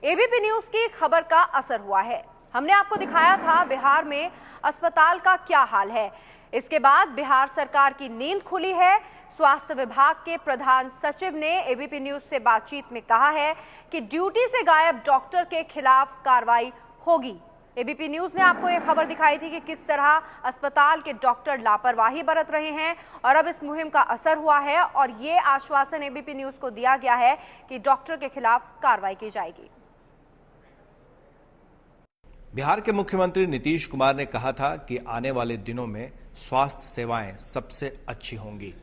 ABP news की खबर का असर हुआ है। हमने आपको दिखाया था बिहार में अस्पताल का क्या हाल है। इसके बाद बिहार सरकार की नींद खुली है। स्वास्थ्य विभाग के प्रधान सचिव ने एबीपी न्यूज से बातचीत में कहा है कि ड्यूटी से गायब डॉक्टर के खिलाफ कार्रवाई होगी। एबीपी न्यूज ने आपको यह खबर दिखाई थी कि किस तरह अस्पताल के डॉक्टर लापरवाही बरत रहे हैं और अब इस मुहिम का असर हुआ है और ये आश्वासन एबीपी न्यूज को दिया गया है कि डॉक्टर के खिलाफ कार्रवाई की जाएगी। बिहार के मुख्यमंत्री नीतीश कुमार ने कहा था कि आने वाले दिनों में स्वास्थ्य सेवाएं सबसे अच्छी होंगी।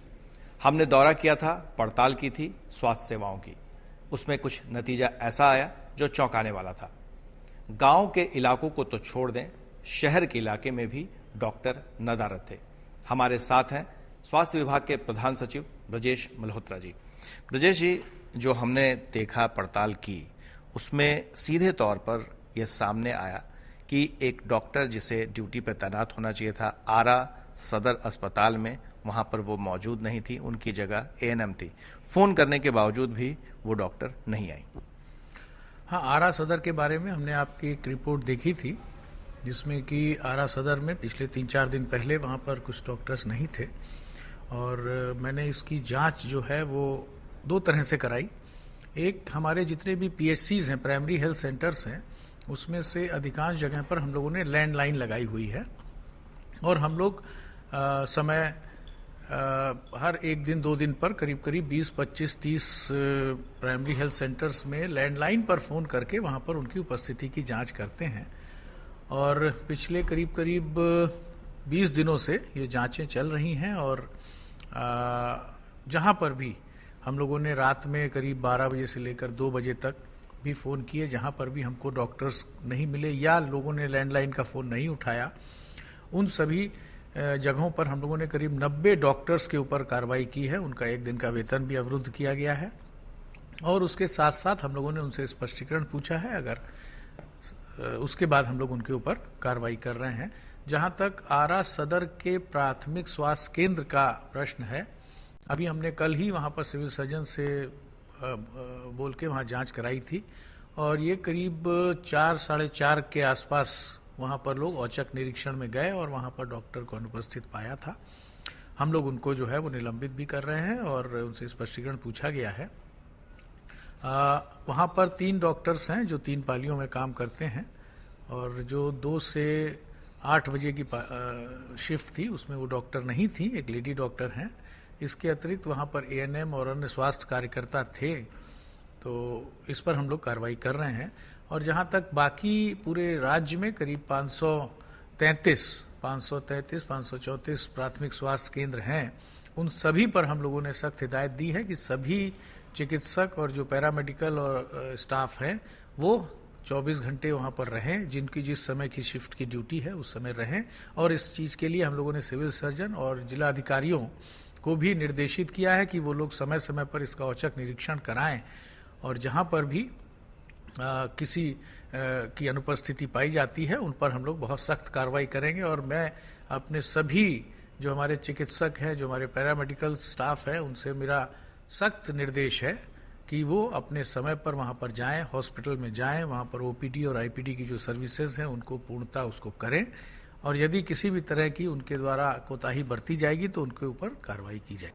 हमने दौरा किया था, पड़ताल की थी स्वास्थ्य सेवाओं की। उसमें कुछ नतीजा ऐसा आया जो चौंकाने वाला था। गांव के इलाकों को तो छोड़ दें, शहर के इलाके में भी डॉक्टर नदारद थे। हमारे साथ हैं स्वास्थ्य विभाग के प्रधान सचिव ब्रजेश मल्होत्रा जी। ब्रजेश जी, जो हमने देखा, पड़ताल की, उसमें सीधे तौर पर यह सामने आया कि एक डॉक्टर जिसे ड्यूटी पर तैनात होना चाहिए था आरा सदर अस्पताल में, वहां पर वो मौजूद नहीं थी, उनकी जगह एएनएम थी। फोन करने के बावजूद भी वो डॉक्टर नहीं आई। हाँ, आरा सदर के बारे में हमने आपकी एक रिपोर्ट देखी थी जिसमें कि आरा सदर में पिछले 3-4 दिन पहले वहाँ पर कुछ डॉक्टर्स नहीं थे और मैंने इसकी जांच जो है वो 2 तरह से कराई। एक, हमारे जितने भी पीएचसीज हैं, प्राइमरी हेल्थ सेंटर्स हैं, उसमें से अधिकांश जगह पर हम लोगों ने लैंडलाइन लगाई हुई है और हम लोग समय हर 1 दिन 2 दिन पर करीब 20, 25, 30 प्राइमरी हेल्थ सेंटर्स में लैंडलाइन पर फ़ोन करके वहाँ पर उनकी उपस्थिति की जांच करते हैं और पिछले करीब 20 दिनों से ये जांचें चल रही हैं और जहाँ पर भी हम लोगों ने रात में करीब 12 बजे से लेकर 2 बजे तक भी फ़ोन किए, जहाँ पर भी हमको डॉक्टर्स नहीं मिले या लोगों ने लैंडलाइन का फ़ोन नहीं उठाया, उन सभी जगहों पर हम लोगों ने करीब 90 डॉक्टर्स के ऊपर कार्रवाई की है। उनका 1 दिन का वेतन भी अवरुद्ध किया गया है और उसके साथ साथ हम लोगों ने उनसे स्पष्टीकरण पूछा है। अगर उसके बाद हम लोग उनके ऊपर कार्रवाई कर रहे हैं। जहां तक आरा सदर के प्राथमिक स्वास्थ्य केंद्र का प्रश्न है, अभी हमने कल ही वहां पर सिविल सर्जन से बोल के वहां जांच कराई थी और ये करीब 4, 4:30 के आसपास वहां पर लोग औचक निरीक्षण में गए और वहां पर डॉक्टर को अनुपस्थित पाया था। हम लोग उनको जो है वो निलंबित भी कर रहे हैं और उनसे स्पष्टीकरण पूछा गया है। वहां पर 3 डॉक्टर्स हैं जो 3 पालियों में काम करते हैं और जो 2 से 8 बजे की शिफ्ट थी उसमें वो डॉक्टर नहीं थी, एक लेडी डॉक्टर हैं। इसके अतिरिक्त वहाँ पर एएनएम और अन्य स्वास्थ्य कार्यकर्ता थे, तो इस पर हम लोग कार्रवाई कर रहे हैं। और जहाँ तक बाकी पूरे राज्य में करीब 533 प्राथमिक स्वास्थ्य केंद्र हैं, उन सभी पर हम लोगों ने सख्त हिदायत दी है कि सभी चिकित्सक और जो पैरामेडिकल और स्टाफ हैं वो 24 घंटे वहाँ पर रहें, जिनकी जिस समय की शिफ्ट की ड्यूटी है उस समय रहें। और इस चीज़ के लिए हम लोगों ने सिविल सर्जन और जिला अधिकारियों को भी निर्देशित किया है कि वो लोग समय समय पर इसका औचक निरीक्षण कराएं और जहां पर भी किसी की अनुपस्थिति पाई जाती है उन पर हम लोग बहुत सख्त कार्रवाई करेंगे। और मैं अपने सभी जो हमारे चिकित्सक हैं, जो हमारे पैरामेडिकल स्टाफ है, उनसे मेरा सख्त निर्देश है कि वो अपने समय पर वहां पर जाएं, हॉस्पिटल में जाएं, वहां पर ओपीडी और आईपीडी की जो सर्विसेज हैं उनको पूर्णतः उसको करें और यदि किसी भी तरह की उनके द्वारा कोताही बरती जाएगी तो उनके ऊपर कार्रवाई की जाएगी।